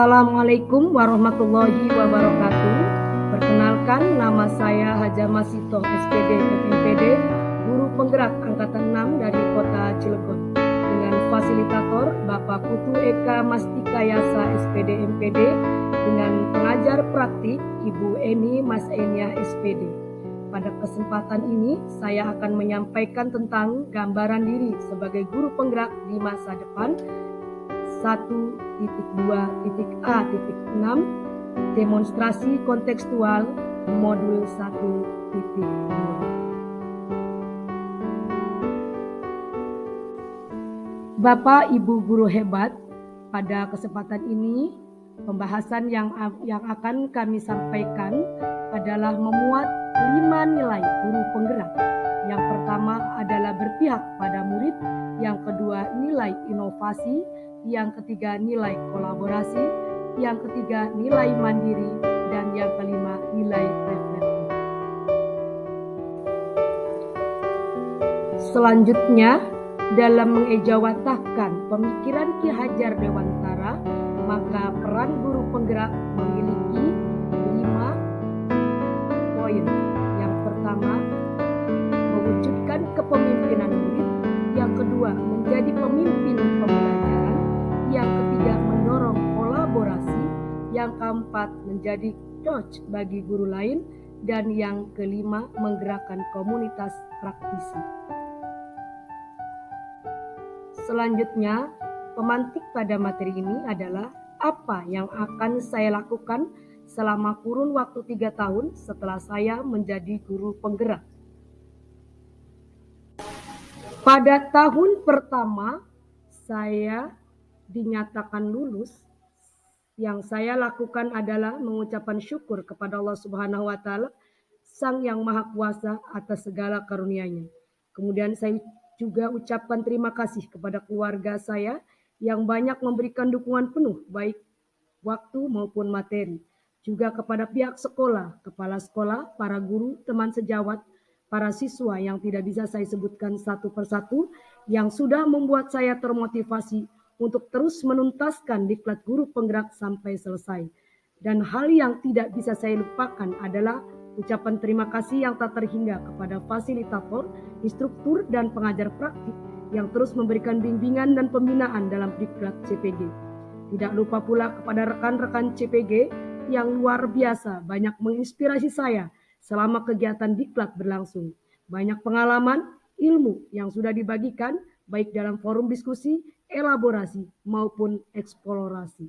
Assalamualaikum warahmatullahi wabarakatuh. Perkenalkan, nama saya Haja Masitoh SPD FMPD, Guru Penggerak Angkatan 6 dari Kota Cilegon. Dengan fasilitator Bapak Putu Eka Mastika Yasa SPD MPD, dengan pengajar praktik Ibu Eni Mas Enia SPD. Pada kesempatan ini, saya akan menyampaikan tentang gambaran diri sebagai guru penggerak di masa depan 1.2.A.6 demonstrasi kontekstual modul 1.2. Bapak Ibu guru hebat, pada kesempatan ini pembahasan yang akan kami sampaikan adalah memuat 5 nilai guru penggerak. Yang pertama adalah berpihak pada murid, yang kedua nilai inovasi, yang ketiga nilai kolaborasi, yang ketiga nilai mandiri, dan yang kelima nilai reflektif. Selanjutnya, dalam mengejawantahkan pemikiran Ki Hajar Dewantara, maka peran guru penggerak memiliki 5 poin. Yang pertama, mewujudkan kepemimpinan murid. Yang kedua, menjadi pemimpin pembelajaran. Yang ketiga, mendorong kolaborasi. Yang keempat, menjadi coach bagi guru lain. Dan yang kelima, menggerakkan komunitas praktisi. Selanjutnya, pemantik pada materi ini adalah apa yang akan saya lakukan selama kurun waktu 3 tahun setelah saya menjadi guru penggerak. Pada tahun pertama saya dinyatakan lulus, yang saya lakukan adalah mengucapkan syukur kepada Allah Subhanahu wa Ta'ala, Sang Yang Maha Kuasa atas segala karunia-Nya. Kemudian saya juga ucapkan terima kasih kepada keluarga saya yang banyak memberikan dukungan penuh baik waktu maupun materi. Juga kepada pihak sekolah, kepala sekolah, para guru, teman sejawat, para siswa yang tidak bisa saya sebutkan satu persatu, yang sudah membuat saya termotivasi untuk terus menuntaskan diklat guru penggerak sampai selesai. Dan hal yang tidak bisa saya lupakan adalah ucapan terima kasih yang tak terhingga kepada fasilitator, instruktur, dan pengajar praktik yang terus memberikan bimbingan dan pembinaan dalam diklat CPG. Tidak lupa pula kepada rekan-rekan CPG yang luar biasa banyak menginspirasi saya selama kegiatan diklat berlangsung. Banyak pengalaman, ilmu yang sudah dibagikan baik dalam forum diskusi, elaborasi, maupun eksplorasi.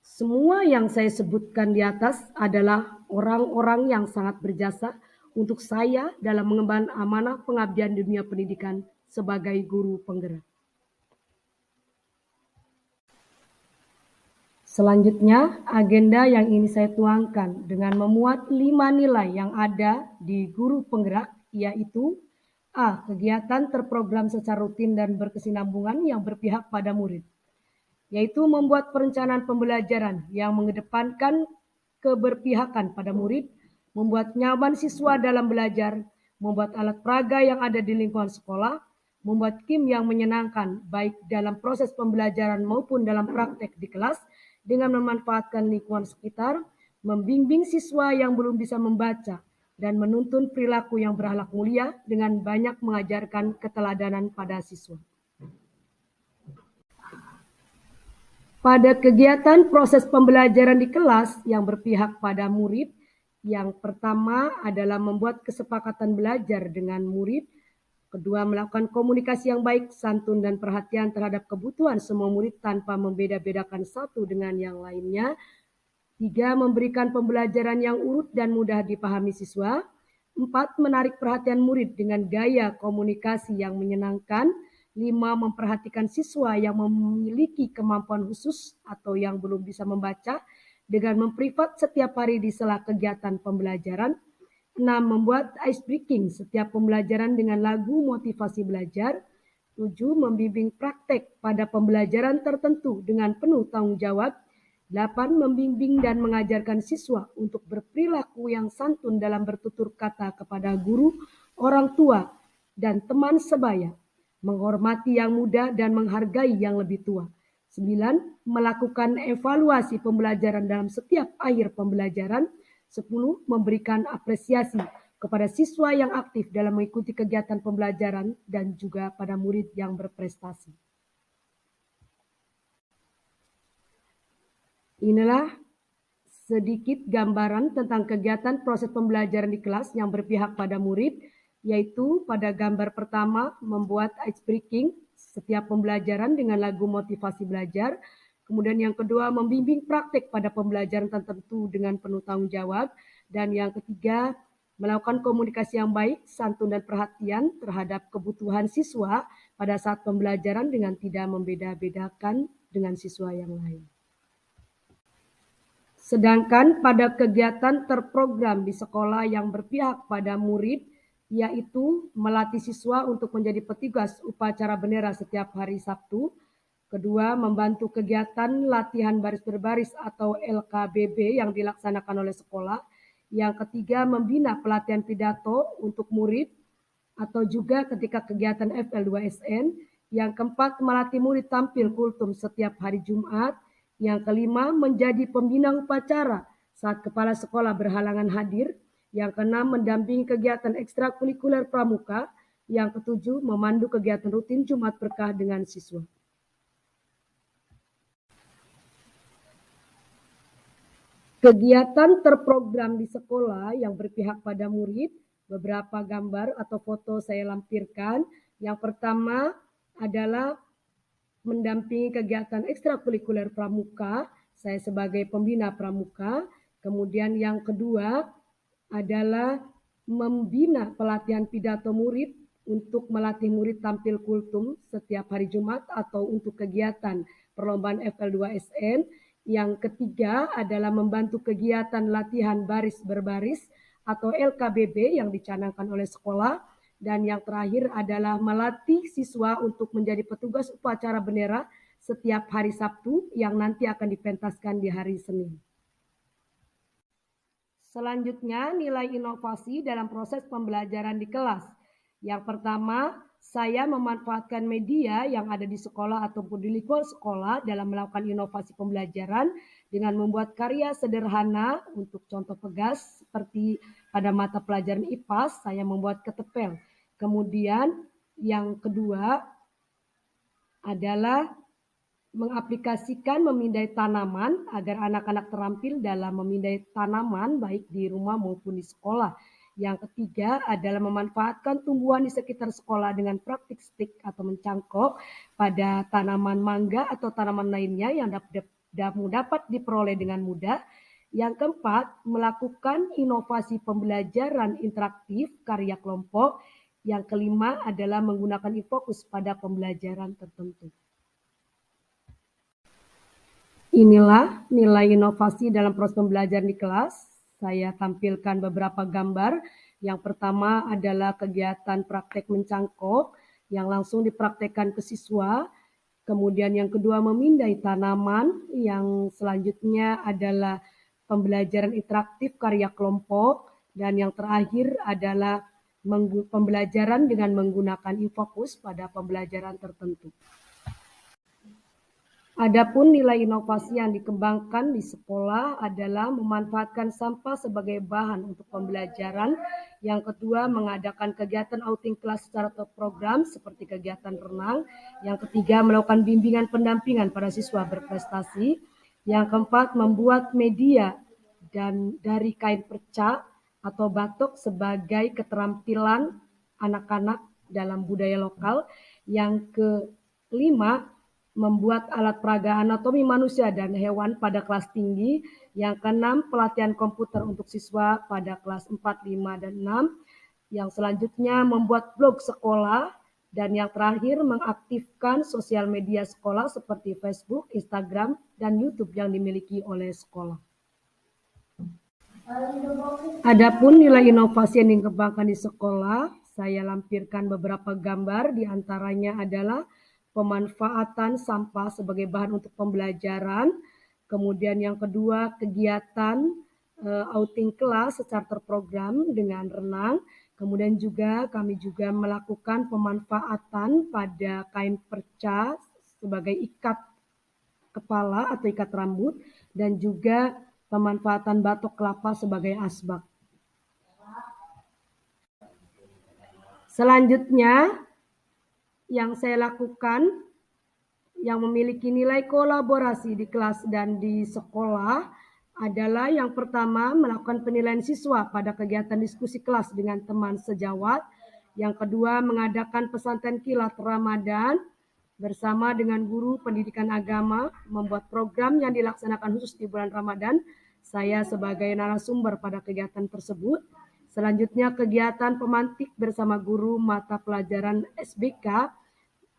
Semua yang saya sebutkan di atas adalah orang-orang yang sangat berjasa untuk saya dalam mengemban amanah pengabdian di dunia pendidikan sebagai guru penggerak. Selanjutnya, agenda yang ini saya tuangkan dengan memuat 5 nilai yang ada di guru penggerak, yaitu A. Kegiatan terprogram secara rutin dan berkesinambungan yang berpihak pada murid, yaitu membuat perencanaan pembelajaran yang mengedepankan keberpihakan pada murid, membuat nyaman siswa dalam belajar, membuat alat peraga yang ada di lingkungan sekolah, membuat kim yang menyenangkan baik dalam proses pembelajaran maupun dalam praktek di kelas dengan memanfaatkan lingkungan sekitar, membimbing siswa yang belum bisa membaca, dan menuntun perilaku yang berakhlak mulia dengan banyak mengajarkan keteladanan pada siswa. Pada kegiatan proses pembelajaran di kelas yang berpihak pada murid, yang pertama adalah membuat kesepakatan belajar dengan murid. Kedua, melakukan komunikasi yang baik, santun, dan perhatian terhadap kebutuhan semua murid tanpa membeda-bedakan satu dengan yang lainnya. 3, memberikan pembelajaran yang urut dan mudah dipahami siswa. 4, menarik perhatian murid dengan gaya komunikasi yang menyenangkan. 5, memperhatikan siswa yang memiliki kemampuan khusus atau yang belum bisa membaca dengan memprivat setiap hari di sela kegiatan pembelajaran. 6, membuat ice breaking setiap pembelajaran dengan lagu motivasi belajar. 7, membimbing praktek pada pembelajaran tertentu dengan penuh tanggung jawab. 8, membimbing dan mengajarkan siswa untuk berperilaku yang santun dalam bertutur kata kepada guru, orang tua, dan teman sebaya. menghormati yang muda dan menghargai yang lebih tua. 9. Melakukan evaluasi pembelajaran dalam setiap akhir pembelajaran. 10. Memberikan apresiasi kepada siswa yang aktif dalam mengikuti kegiatan pembelajaran dan juga pada murid yang berprestasi. Inilah sedikit gambaran tentang kegiatan proses pembelajaran di kelas yang berpihak pada murid, yaitu pada gambar pertama membuat ice breaking setiap pembelajaran dengan lagu motivasi belajar. Kemudian yang kedua membimbing praktek pada pembelajaran tertentu dengan penuh tanggung jawab. Dan yang ketiga melakukan komunikasi yang baik, santun dan perhatian terhadap kebutuhan siswa pada saat pembelajaran dengan tidak membeda-bedakan dengan siswa yang lain. Sedangkan pada kegiatan terprogram di sekolah yang berpihak pada murid, yaitu melatih siswa untuk menjadi petugas upacara bendera setiap hari Sabtu. Kedua, membantu kegiatan latihan baris berbaris atau LKBB yang dilaksanakan oleh sekolah. Yang ketiga, membina pelatihan pidato untuk murid atau juga ketika kegiatan FL2SN. Yang keempat, melatih murid tampil kultum setiap hari Jumat. Yang kelima, menjadi pembina upacara saat kepala sekolah berhalangan hadir. Yang keenam, mendampingi kegiatan ekstrakurikuler pramuka. Yang ketujuh, memandu kegiatan rutin Jumat Berkah dengan siswa. Kegiatan terprogram di sekolah yang berpihak pada murid, beberapa gambar atau foto saya lampirkan. Yang pertama adalah mendampingi kegiatan ekstrakurikuler pramuka, saya sebagai pembina pramuka. Kemudian yang kedua adalah membina pelatihan pidato murid untuk melatih murid tampil kultum setiap hari Jumat atau untuk kegiatan perlombaan FL2SN. Yang ketiga adalah membantu kegiatan latihan baris berbaris atau LKBB yang dicanangkan oleh sekolah. Dan yang terakhir adalah melatih siswa untuk menjadi petugas upacara bendera setiap hari Sabtu yang nanti akan dipentaskan di hari Senin. Selanjutnya, nilai inovasi dalam proses pembelajaran di kelas. Yang pertama, saya memanfaatkan media yang ada di sekolah ataupun di lingkungan sekolah dalam melakukan inovasi pembelajaran dengan membuat karya sederhana. Untuk contoh pegas, seperti pada mata pelajaran IPAS, saya membuat ketepel. Kemudian yang kedua adalah mengaplikasikan memindai tanaman agar anak-anak terampil dalam memindai tanaman baik di rumah maupun di sekolah. Yang ketiga adalah memanfaatkan tumbuhan di sekitar sekolah dengan praktik stik atau mencangkok pada tanaman mangga atau tanaman lainnya yang dapat diperoleh dengan mudah. Yang keempat, melakukan inovasi pembelajaran interaktif karya kelompok. Yang kelima adalah menggunakan e-fokus pada pembelajaran tertentu. Inilah nilai inovasi dalam proses pembelajaran di kelas. Saya tampilkan beberapa gambar. Yang pertama adalah kegiatan praktek mencangkok yang langsung dipraktekkan ke siswa. Kemudian yang kedua memindai tanaman. Yang selanjutnya adalah pembelajaran interaktif karya kelompok. Dan yang terakhir adalah pembelajaran dengan menggunakan e-fokus pada pembelajaran tertentu. Adapun nilai inovasi yang dikembangkan di sekolah adalah memanfaatkan sampah sebagai bahan untuk pembelajaran. Yang kedua, mengadakan kegiatan outing kelas secara terprogram seperti kegiatan renang. Yang ketiga, melakukan bimbingan pendampingan pada siswa berprestasi. Yang keempat, membuat media dan dari kain perca atau batok sebagai keterampilan anak-anak dalam budaya lokal. Yang kelima, membuat alat peraga anatomi manusia dan hewan pada kelas tinggi. Yang keenam, pelatihan komputer untuk siswa pada kelas 4, 5, dan 6. Yang selanjutnya, membuat blog sekolah. Dan yang terakhir, mengaktifkan sosial media sekolah seperti Facebook, Instagram, dan YouTube yang dimiliki oleh sekolah. Adapun nilai inovasi yang dikembangkan di sekolah, saya lampirkan beberapa gambar, diantaranya adalah pemanfaatan sampah sebagai bahan untuk pembelajaran. Kemudian yang kedua, kegiatan outing kelas secara terprogram dengan renang. Kemudian juga kami juga melakukan pemanfaatan pada kain perca sebagai ikat kepala atau ikat rambut dan juga pemanfaatan batok kelapa sebagai asbak. Selanjutnya yang saya lakukan yang memiliki nilai kolaborasi di kelas dan di sekolah adalah yang pertama melakukan penilaian siswa pada kegiatan diskusi kelas dengan teman sejawat. Yang kedua mengadakan pesantren kilat Ramadan bersama dengan guru pendidikan agama, membuat program yang dilaksanakan khusus di bulan Ramadan. Saya sebagai narasumber pada kegiatan tersebut. Selanjutnya kegiatan pemantik bersama guru mata pelajaran SBK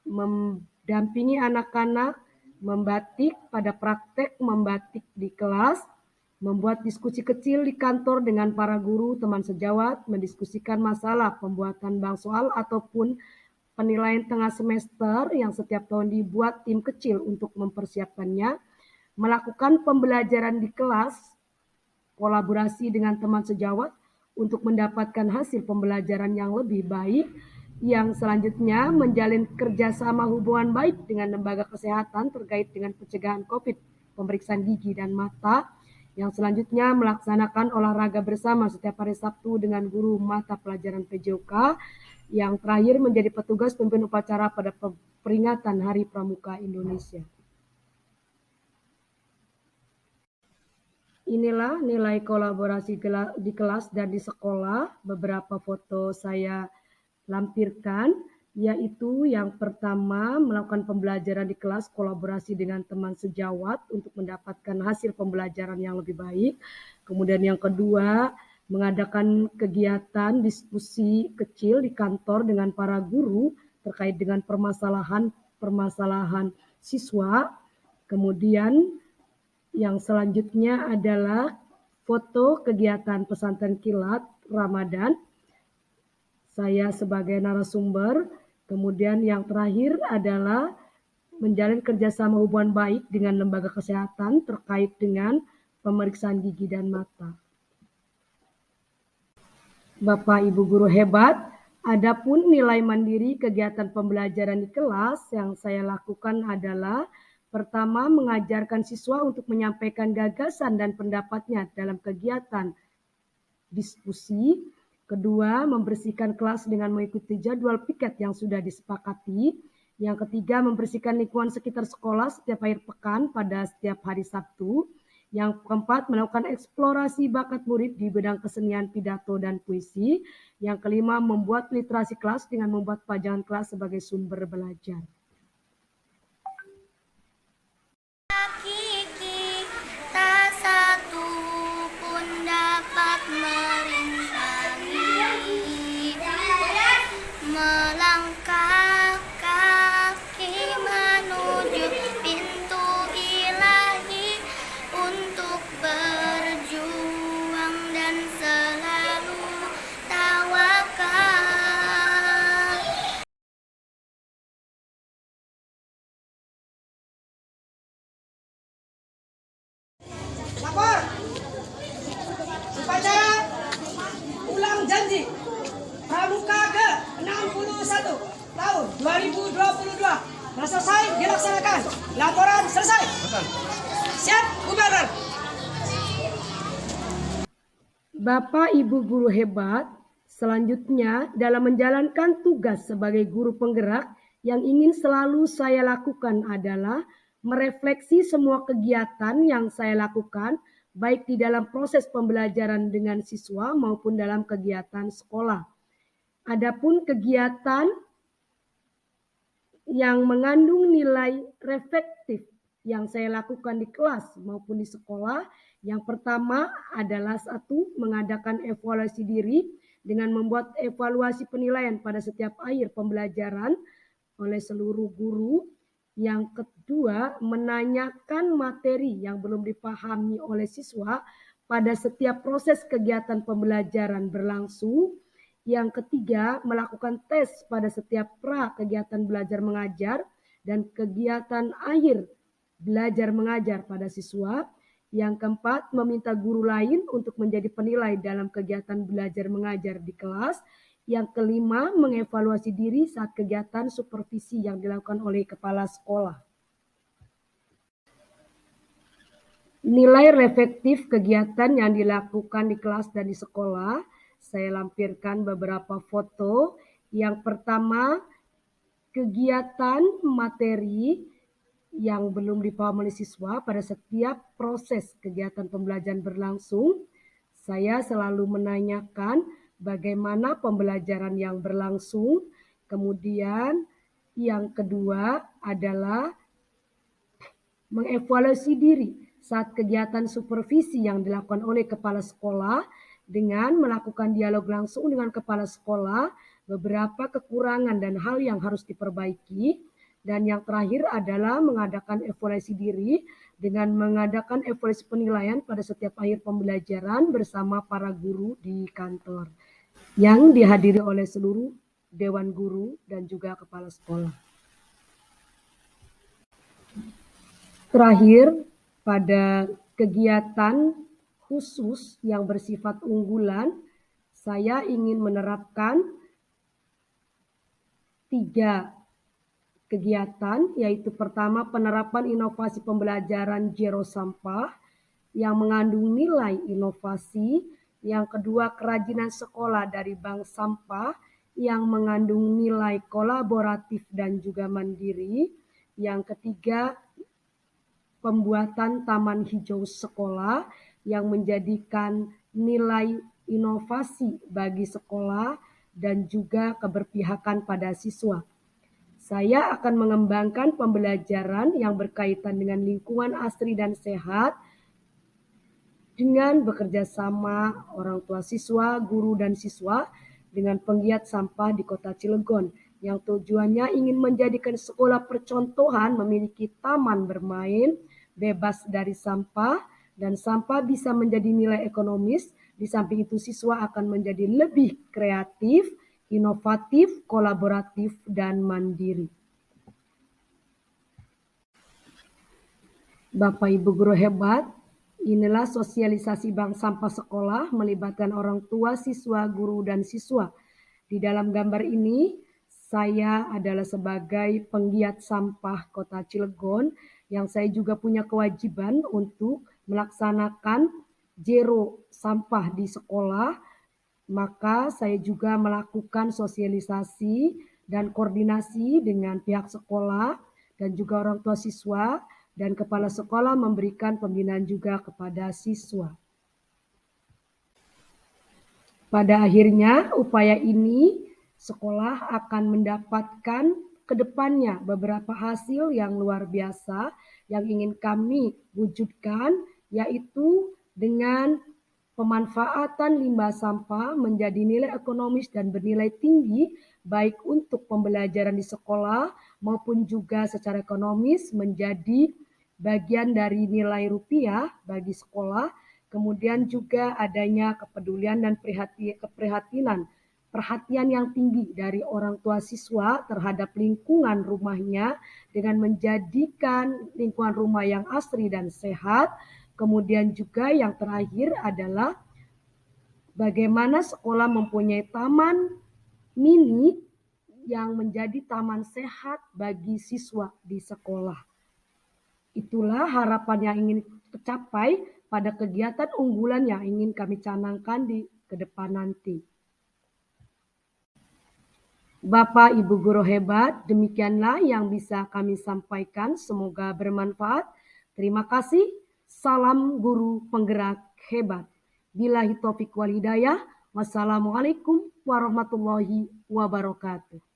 mendampingi anak-anak membatik pada praktek membatik di kelas, membuat diskusi kecil di kantor dengan para guru, teman sejawat, mendiskusikan masalah pembuatan bank soal ataupun penilaian tengah semester yang setiap tahun dibuat tim kecil untuk mempersiapkannya, melakukan pembelajaran di kelas, kolaborasi dengan teman sejawat untuk mendapatkan hasil pembelajaran yang lebih baik. Yang selanjutnya menjalin kerjasama hubungan baik dengan lembaga kesehatan terkait dengan pencegahan COVID, pemeriksaan gigi dan mata. Yang selanjutnya melaksanakan olahraga bersama setiap hari Sabtu dengan guru mata pelajaran PJOK. Yang terakhir menjadi petugas pemimpin upacara pada peringatan Hari Pramuka Indonesia. Inilah nilai kolaborasi di kelas dan di sekolah. Beberapa foto saya lampirkan, yaitu yang pertama melakukan pembelajaran di kelas kolaborasi dengan teman sejawat untuk mendapatkan hasil pembelajaran yang lebih baik. Kemudian yang kedua mengadakan kegiatan diskusi kecil di kantor dengan para guru terkait dengan permasalahan siswa. Kemudian yang selanjutnya adalah foto kegiatan pesantren kilat Ramadan. Saya sebagai narasumber. Kemudian yang terakhir adalah menjalin kerjasama hubungan baik dengan lembaga kesehatan terkait dengan pemeriksaan gigi dan mata. Bapak Ibu guru hebat, adapun nilai mandiri kegiatan pembelajaran di kelas yang saya lakukan adalah pertama mengajarkan siswa untuk menyampaikan gagasan dan pendapatnya dalam kegiatan diskusi. Kedua, membersihkan kelas dengan mengikuti jadwal piket yang sudah disepakati. Yang ketiga, membersihkan lingkungan sekitar sekolah setiap akhir pekan pada setiap hari Sabtu. Yang keempat, melakukan eksplorasi bakat murid di bidang kesenian pidato dan puisi. Yang kelima, membuat literasi kelas dengan membuat pajangan kelas sebagai sumber belajar. Lapor upacara ulang janji Pramuka ke-61 tahun 2022 telah selesai dilaksanakan. Laporan selesai. Siap, Gubernur. Bapak Ibu guru hebat, selanjutnya dalam menjalankan tugas sebagai guru penggerak yang ingin selalu saya lakukan adalah merefleksi semua kegiatan yang saya lakukan baik di dalam proses pembelajaran dengan siswa maupun dalam kegiatan sekolah. Adapun kegiatan yang mengandung nilai reflektif yang saya lakukan di kelas maupun di sekolah, yang pertama adalah satu, mengadakan evaluasi diri dengan membuat evaluasi penilaian pada setiap akhir pembelajaran oleh seluruh guru. Yang kedua, menanyakan materi yang belum dipahami oleh siswa pada setiap proses kegiatan pembelajaran berlangsung. Yang ketiga, melakukan tes pada setiap pra kegiatan belajar mengajar dan kegiatan akhir belajar mengajar pada siswa. Yang keempat, meminta guru lain untuk menjadi penilai dalam kegiatan belajar mengajar di kelas. Yang kelima, mengevaluasi diri saat kegiatan supervisi yang dilakukan oleh kepala sekolah. Nilai reflektif kegiatan yang dilakukan di kelas dan di sekolah. Saya lampirkan beberapa foto. Yang pertama, kegiatan materi yang belum dipahami oleh siswa pada setiap proses kegiatan pembelajaran berlangsung. Saya selalu menanyakan bagaimana pembelajaran yang berlangsung. Kemudian yang kedua adalah mengevaluasi diri saat kegiatan supervisi yang dilakukan oleh kepala sekolah dengan melakukan dialog langsung dengan kepala sekolah, beberapa kekurangan dan hal yang harus diperbaiki. Dan yang terakhir adalah mengadakan evaluasi diri dengan mengadakan evaluasi penilaian pada setiap akhir pembelajaran bersama para guru di kantor yang dihadiri oleh seluruh dewan guru dan juga kepala sekolah. Terakhir, pada kegiatan khusus yang bersifat unggulan, saya ingin menerapkan 3 kegiatan, yaitu pertama penerapan inovasi pembelajaran zero sampah yang mengandung nilai inovasi, yang kedua kerajinan sekolah dari bank sampah yang mengandung nilai kolaboratif dan juga mandiri, yang ketiga pembuatan taman hijau sekolah yang menjadikan nilai inovasi bagi sekolah dan juga keberpihakan pada siswa. Saya akan mengembangkan pembelajaran yang berkaitan dengan lingkungan asri dan sehat dengan bekerja sama orang tua siswa, guru dan siswa dengan penggiat sampah di Kota Cilegon yang tujuannya ingin menjadikan sekolah percontohan memiliki taman bermain bebas dari sampah dan sampah bisa menjadi nilai ekonomis. Di samping itu siswa akan menjadi lebih kreatif, inovatif, kolaboratif, dan mandiri. Bapak Ibu guru hebat, inilah sosialisasi bank sampah sekolah melibatkan orang tua, siswa, guru, dan siswa. Di dalam gambar ini, saya adalah sebagai penggiat sampah Kota Cilegon yang saya juga punya kewajiban untuk melaksanakan zero sampah di sekolah. Maka saya juga melakukan sosialisasi dan koordinasi dengan pihak sekolah dan juga orang tua siswa, dan kepala sekolah memberikan pembinaan juga kepada siswa. Pada akhirnya upaya ini sekolah akan mendapatkan ke depannya beberapa hasil yang luar biasa yang ingin kami wujudkan, yaitu dengan pemanfaatan limbah sampah menjadi nilai ekonomis dan bernilai tinggi baik untuk pembelajaran di sekolah maupun juga secara ekonomis menjadi bagian dari nilai rupiah bagi sekolah. Kemudian juga adanya kepedulian dan perhatian yang tinggi dari orang tua siswa terhadap lingkungan rumahnya dengan menjadikan lingkungan rumah yang asri dan sehat. Kemudian juga yang terakhir adalah bagaimana sekolah mempunyai taman mini yang menjadi taman sehat bagi siswa di sekolah. Itulah harapan yang ingin tercapai pada kegiatan unggulan yang ingin kami canangkan di ke depan nanti. Bapak Ibu guru hebat, demikianlah yang bisa kami sampaikan. Semoga bermanfaat. Terima kasih. Salam guru penggerak hebat. Billahi taufiq wal hidayah. Wassalamualaikum warahmatullahi wabarakatuh.